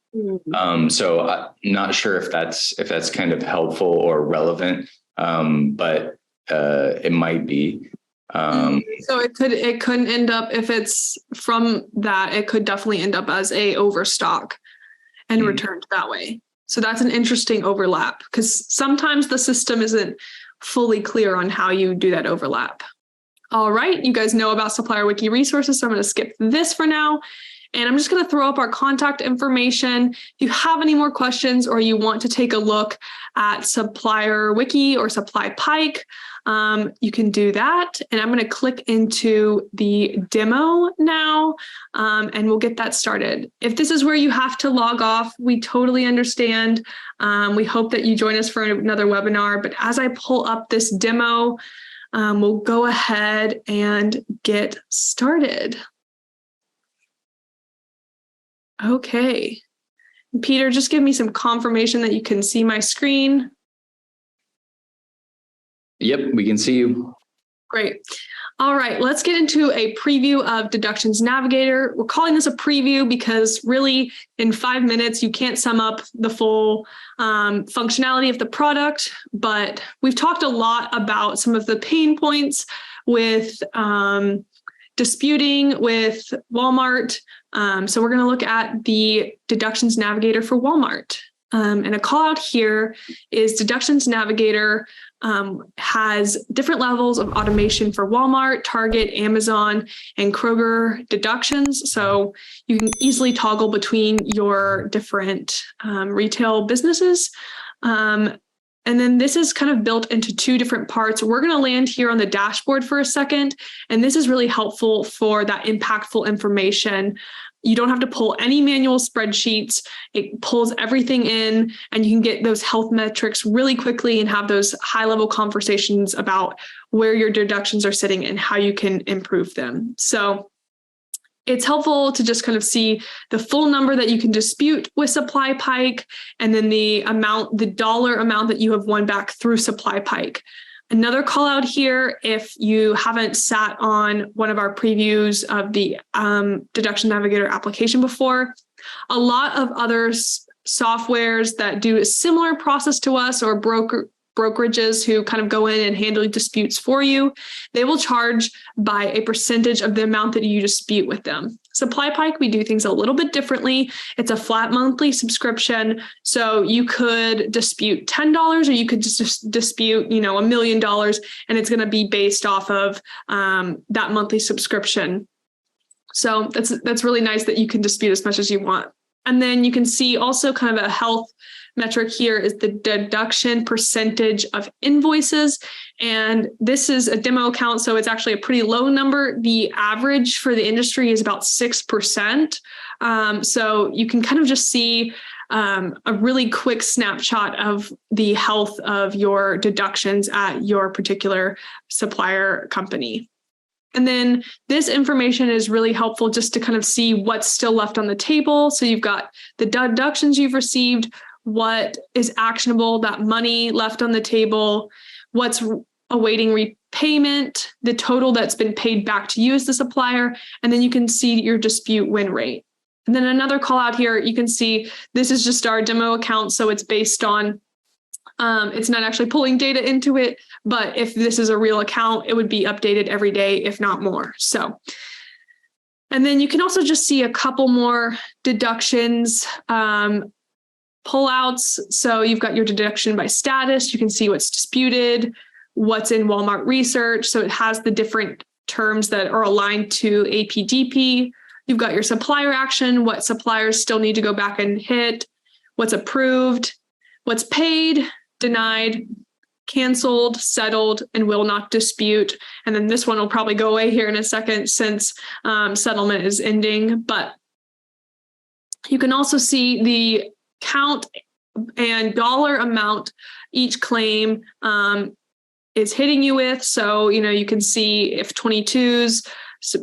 So I'm not sure if that's kind of helpful or relevant, but it might be. So it couldn't end up, if it's from that, it could definitely end up as a overstock and returned that way. So that's an interesting overlap, because sometimes the system isn't fully clear on how you do that overlap. All right, you guys know about Supplier Wiki resources, so I'm going to skip this for now. And I'm just going to throw up our contact information. If you have any more questions or you want to take a look at Supplier Wiki or SupplyPike, you can do that. And I'm going to click into the demo now, and we'll get that started. If this is where you have to log off, we totally understand. We hope that you join us for another webinar. But as I pull up this demo, we'll go ahead and get started. Okay. Peter, just give me some confirmation that you can see my screen. Yep, we can see you. Great. All right, let's get into a preview of Deductions Navigator. We're calling this a preview because really in 5 minutes, you can't sum up the full functionality of the product, but we've talked a lot about some of the pain points with disputing with Walmart. So we're going to look at the Deductions Navigator for Walmart. And a call out here is Deductions Navigator has different levels of automation for Walmart, Target, Amazon, and Kroger deductions. So you can easily toggle between your different retail businesses. And then this is kind of built into 2 different parts. We're going to land here on the dashboard for a second. And this is really helpful for that impactful information. You don't have to pull any manual spreadsheets. It pulls everything in, and you can get those health metrics really quickly and have those high-level conversations about where your deductions are sitting and how you can improve them. So it's helpful to just kind of see the full number that you can dispute with SupplyPike, and then the dollar amount that you have won back through SupplyPike. Another call out here, if you haven't sat on one of our previews of the Deduction Navigator application before, a lot of other softwares that do a similar process to us, or brokerages who kind of go in and handle disputes for you, they will charge by a percentage of the amount that you dispute with them. SupplyPike, we do things a little bit differently. It's a flat monthly subscription. So you could dispute $10, or you could just dispute, $1 million, and it's going to be based off of that monthly subscription. So that's really nice that you can dispute as much as you want. And then you can see also kind of a health metric here is the deduction percentage of invoices. And this is a demo account, so it's actually a pretty low number. The average for the industry is about 6%. So you can kind of just see a really quick snapshot of the health of your deductions at your particular supplier company. And then this information is really helpful just to kind of see what's still left on the table. So you've got the deductions you've received, what is actionable, that money left on the table, what's awaiting repayment, the total that's been paid back to you as the supplier, and then you can see your dispute win rate. And then another call out here, you can see this is just our demo account, so it's based on, it's not actually pulling data into it, but if this is a real account, it would be updated every day, if not more. So, and then you can also just see a couple more deductions, pullouts. So you've got your deduction by status. You can see what's disputed, what's in Walmart research. So it has the different terms that are aligned to APDP. You've got your supplier action, what suppliers still need to go back and hit, what's approved, what's paid, denied, canceled, settled, and will not dispute. And then this one will probably go away here in a second since settlement is ending. But you can also see the count and dollar amount each claim is hitting you with. So, you can see if 22s,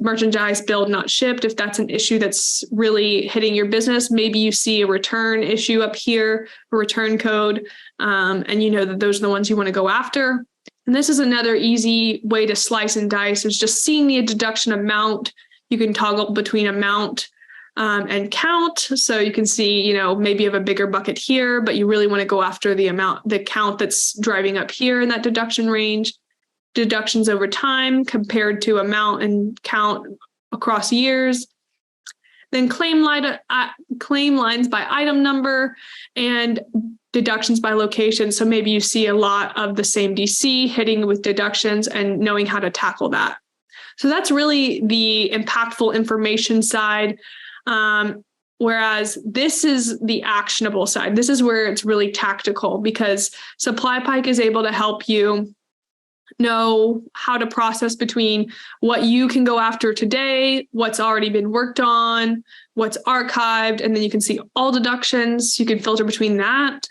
merchandise billed not shipped, if that's an issue that's really hitting your business, maybe you see a return issue up here, a return code, and you know that those are the ones you want to go after. And this is another easy way to slice and dice, is just seeing the deduction amount. You can toggle between amount and count. So you can see, maybe you have a bigger bucket here, but you really want to go after the count that's driving up here in that deduction range. Deductions over time compared to amount and count across years. Then claim lines by item number and deductions by location. So maybe you see a lot of the same DC hitting with deductions and knowing how to tackle that. So that's really the impactful information side. Whereas this is the actionable side. This is where it's really tactical, because SupplyPike is able to help you know how to process between what you can go after today, what's already been worked on, what's archived, and then you can see all deductions. You can filter between that.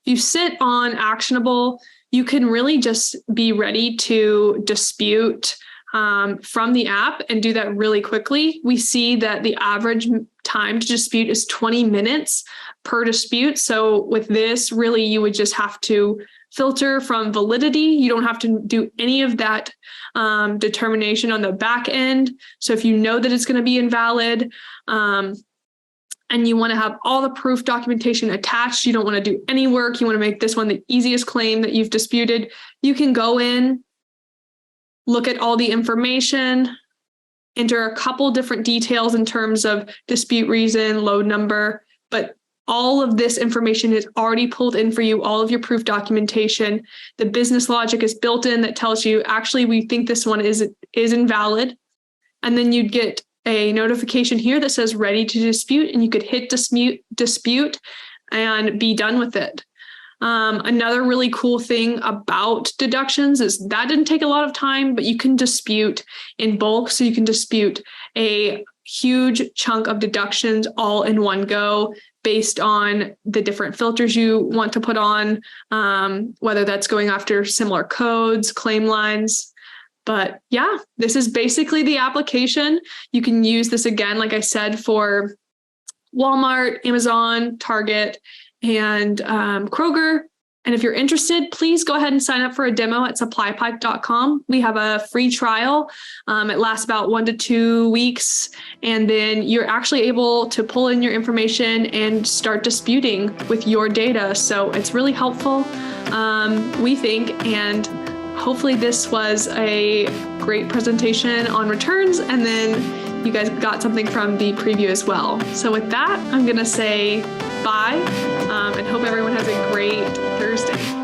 If you sit on actionable, you can really just be ready to dispute from the app and do that really quickly, we see that the average time to dispute is 20 minutes per dispute. So with this, really, you would just have to filter from validity. You don't have to do any of that determination on the back end. So if you know that it's going to be invalid, and you want to have all the proof documentation attached, you don't want to do any work, you want to make this one the easiest claim that you've disputed, you can go in, look at all the information, enter a couple different details in terms of dispute reason, load number, but all of this information is already pulled in for you, all of your proof documentation. The business logic is built in that tells you, actually, we think this one is invalid. And then you'd get a notification here that says ready to dispute, and you could hit dispute and be done with it. Another really cool thing about deductions is that didn't take a lot of time, but you can dispute in bulk. So you can dispute a huge chunk of deductions all in one go based on the different filters you want to put on, whether that's going after similar codes, claim lines. But yeah, this is basically the application. You can use this again, like I said, for Walmart, Amazon, Target, and Kroger. And if you're interested, please go ahead and sign up for a demo at SupplyPike.com. We have a free trial. It lasts about 1 to 2 weeks. And then you're actually able to pull in your information and start disputing with your data. So it's really helpful, we think. And hopefully this was a great presentation on returns, and then you guys got something from the preview as well. So with that, I'm going to say bye, and hope everyone has a great Thursday.